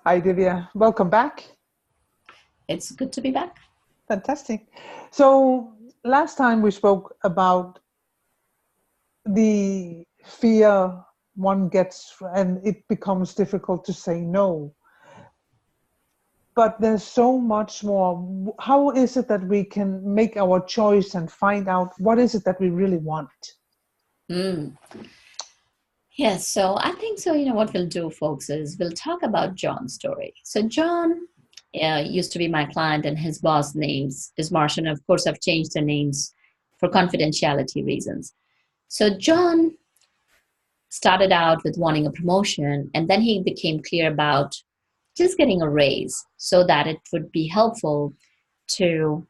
Hi, Divya. Welcome back. It's good to be back. Fantastic. So, last time we spoke about the fear one gets and it becomes difficult to say no. But there's so much more. How is it that we can make our choice and find out what is it that we really want? Mm. Yes, so I think so. What we'll do, folks, is we'll talk about John's story. So, John used to be my client, and his boss names is Martian. Of course, I've changed their names for confidentiality reasons. So, John started out with wanting a promotion, and then he became clear about just getting a raise so that it would be helpful to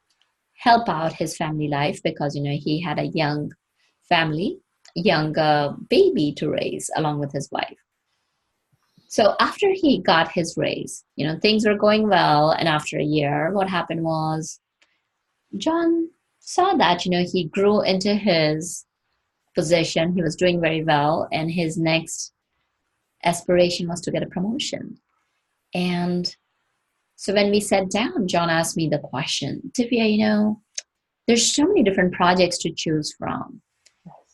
help out his family life because he had a young family, young baby to raise along with his wife. So after he got his raise, things were going well, and after a year, what happened was John saw that he grew into his position. He was doing very well, and his next aspiration was to get a promotion. And so when we sat down, John asked me the question, Divya, there's so many different projects to choose from.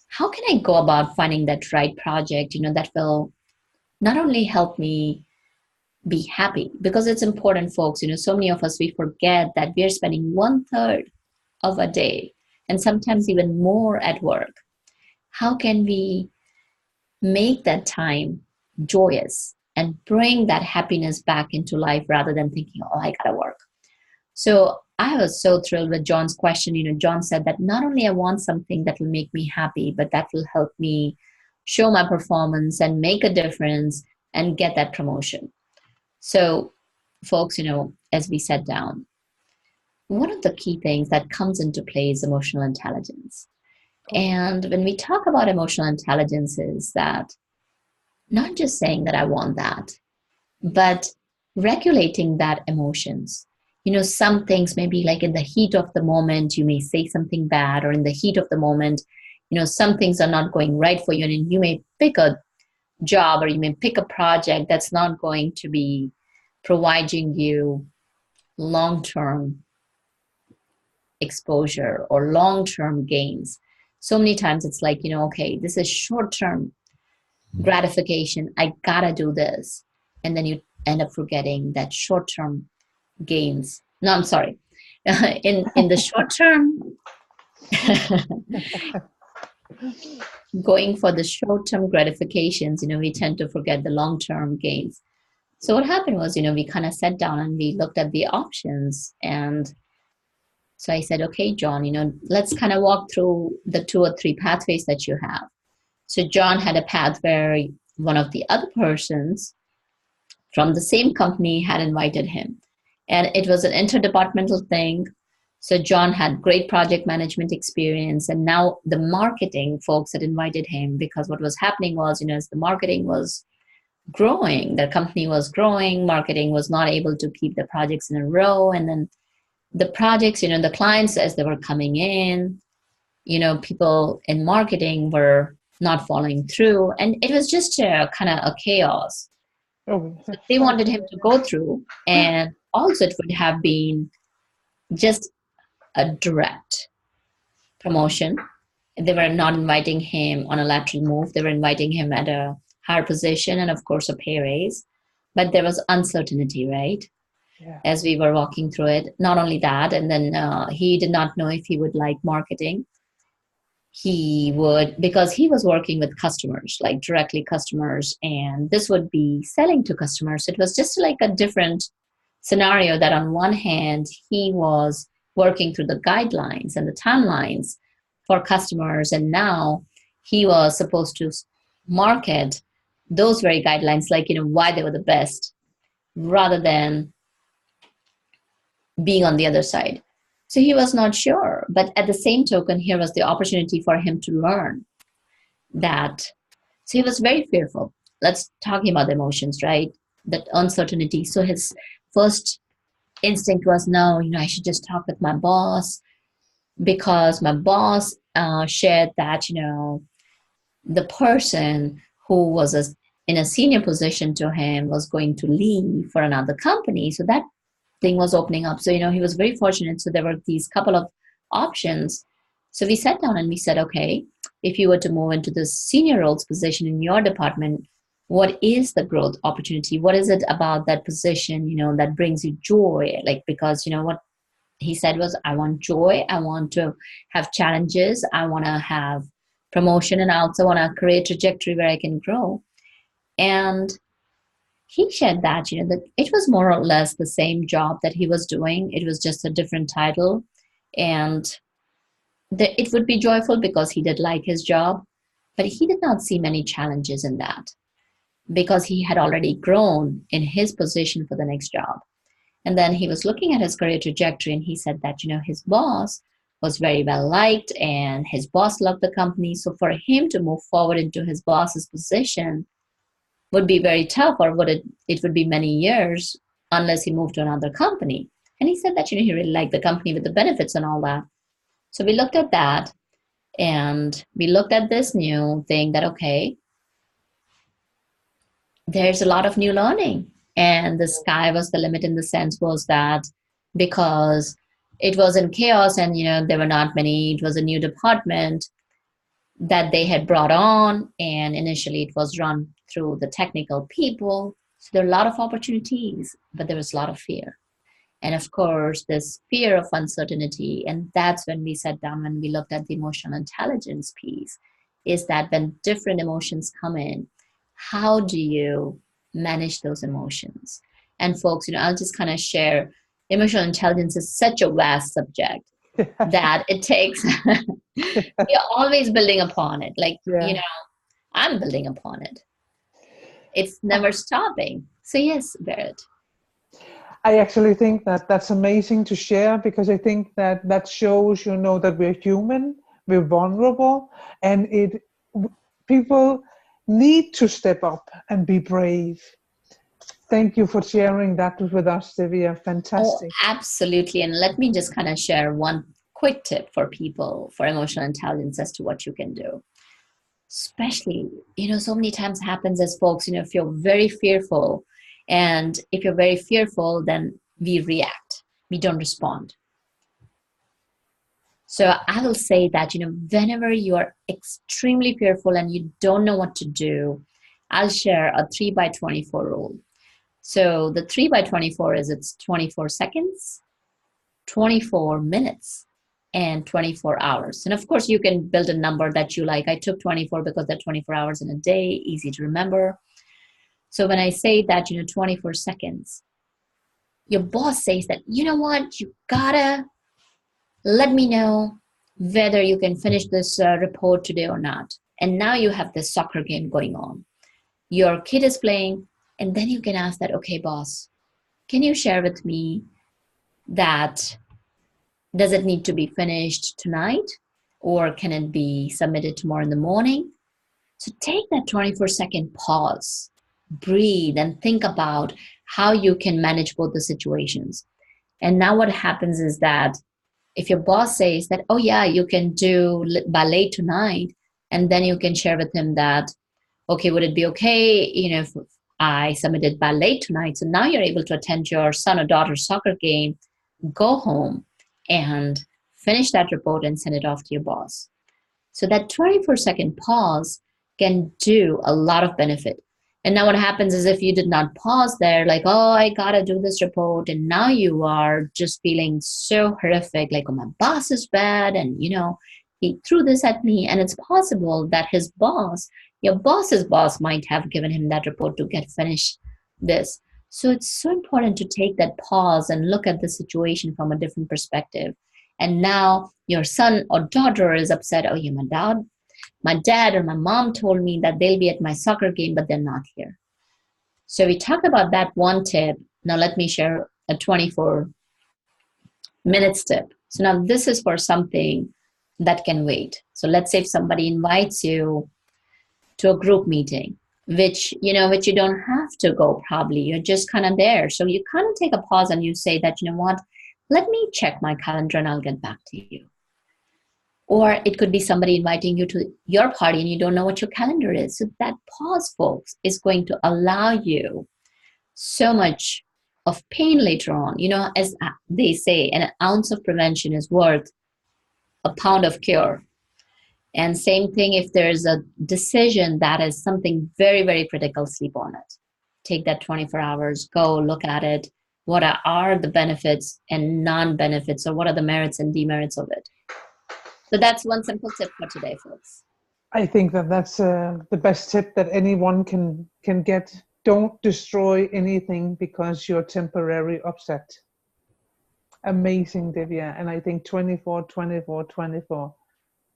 How can I go about finding that right project, that will not only help me be happy, because it's important, folks, so many of us, we forget that we're spending one third of a day and sometimes even more at work. How can we make that time joyous and bring that happiness back into life rather than thinking, oh, I gotta work? So I was so thrilled with John's question. John said that not only I want something that will make me happy, but that will help me show my performance and make a difference and get that promotion. So, folks, as we sat down, one of the key things that comes into play is emotional intelligence. And when we talk about emotional intelligence, is that not just saying that I want that, but regulating that emotions. Some things maybe like in the heat of the moment, you may say something bad, or in the heat of the moment, some things are not going right for you, and you may pick a job or you may pick a project that's not going to be providing you long term exposure or long term gains. So many times it's like, okay, this is short term gratification. I gotta do this. And then you end up forgetting that short term gains. No, I'm sorry. In the short term, going for the short term gratifications, we tend to forget the long term gains. So what happened was, we kind of sat down and we looked at the options. And so I said, okay, John, let's kind of walk through the two or three pathways that you have. So John had a path where one of the other persons from the same company had invited him. And it was an interdepartmental thing. So John had great project management experience. And now the marketing folks had invited him because what was happening was, as the marketing was growing, the company was growing, marketing was not able to keep the projects in a row. And then the projects, the clients, as they were coming in, people in marketing were not following through. And it was just a kind of a chaos. Oh, So they wanted him to go through. And also it would have been just a direct promotion. They were not inviting him on a lateral move. They were inviting him at a higher position and, of course, a pay raise. But there was uncertainty, right? yeah. As we were walking through it. Not only that, and then he did not know if he would like marketing. He would, because he was working with customers, like directly customers, and this would be selling to customers. It was just like a different scenario that on one hand, he was working through the guidelines and the timelines for customers, and now he was supposed to market those very guidelines, like, why they were the best, rather than being on the other side. So he was not sure. But at the same token, here was the opportunity for him to learn that. So he was very fearful. Let's talking about the emotions, right? That uncertainty. So his first instinct was, no, I should just talk with my boss because my boss shared that, the person who was in a senior position to him was going to leave for another company. So that thing was opening up. So, he was very fortunate. So there were these couple of options. So we sat down and we said, okay, if you were to move into the senior roles position in your department, what is the growth opportunity? What is it about that position, that brings you joy? Like, because, what he said was, I want joy. I want to have challenges. I want to have promotion. And I also want a career trajectory where I can grow. And he shared that, that it was more or less the same job that he was doing. It was just a different title. And it would be joyful because he did like his job, but he did not see many challenges in that because he had already grown in his position for the next job. And then he was looking at his career trajectory and he said that, his boss was very well liked and his boss loved the company. So for him to move forward into his boss's position would be very tough, or it would be many years unless he moved to another company. And he said that, he really liked the company with the benefits and all that. So we looked at that and we looked at this new thing that, okay, there's a lot of new learning. And the sky was the limit in the sense was that because it was in chaos and, there were not many, it was a new department that they had brought on. And initially it was run through the technical people. So there are a lot of opportunities, but there was a lot of fear. And of course, this fear of uncertainty. And that's when we sat down, when we looked at the emotional intelligence piece, is that when different emotions come in, how do you manage those emotions? And folks, I'll just kind of share, emotional intelligence is such a vast subject that it takes, we're always building upon it. Like, Yeah. I'm building upon it. It's never stopping. So yes, Barrett. I actually think that that's amazing to share, because I think that shows, that we're human, we're vulnerable, and people need to step up and be brave. Thank you for sharing that with us, Divya. Oh, Fantastic. absolutely. And let me just kind of share one quick tip for people for emotional intelligence as to what you can do. Especially, so many times happens as folks, if you're very fearful, and if you're very fearful, then we react, we don't respond. So I will say that, whenever you are extremely fearful and you don't know what to do, I'll share a 3x24 rule. So the 3x24 is it's 24 seconds, 24 minutes, and 24 hours. And of course, you can build a number that you like. I took 24 because they're 24 hours in a day, easy to remember. So when I say that, 24 seconds, your boss says that, you know what, you gotta let me know whether you can finish this report today or not. And now you have this soccer game going on. Your kid is playing, and then you can ask that, okay, boss, can you share with me that does it need to be finished tonight, or can it be submitted tomorrow in the morning? So take that 24-second pause, breathe, and think about how you can manage both the situations. And now what happens is that if your boss says that, oh yeah, you can do by late tonight, and then you can share with him that, okay, would it be okay, if I submitted by late tonight? So now you're able to attend your son or daughter's soccer game, go home and finish that report and send it off to your boss. So that 24-second pause can do a lot of benefit. And now what happens is if you did not pause there, like, oh, I gotta do this report, and now you are just feeling so horrific, like, oh, my boss is bad, and he threw this at me. And it's possible that his boss, your boss's boss, might have given him that report to get finished this. So it's so important to take that pause and look at the situation from a different perspective. And now your son or daughter is upset. Oh, yeah, my dad or my mom told me that they'll be at my soccer game, but they're not here. So we talked about that one tip. Now let me share a 24 minutes tip. So now this is for something that can wait. So let's say if somebody invites you to a group meeting, which you don't have to go, probably you're just kind of there. So you kind of take a pause and you say that, what, let me check my calendar and I'll get back to you. Or it could be somebody inviting you to your party and you don't know what your calendar is. So that pause, folks, is going to allow you so much of pain later on. As they say, an ounce of prevention is worth a pound of cure. And same thing, if there's a decision that is something very, very critical, sleep on it. Take that 24 hours, go look at it. What are the benefits and non-benefits, or what are the merits and demerits of it? So that's one simple tip for today, folks. I think that that's the best tip that anyone can get. Don't destroy anything because you're temporarily upset. Amazing, Divya. And I think 24, 24, 24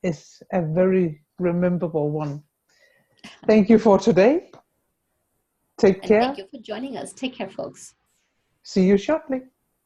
is a very rememberable one. Thank you for today. Take care. And thank you for joining us. Take care, folks. See you shortly.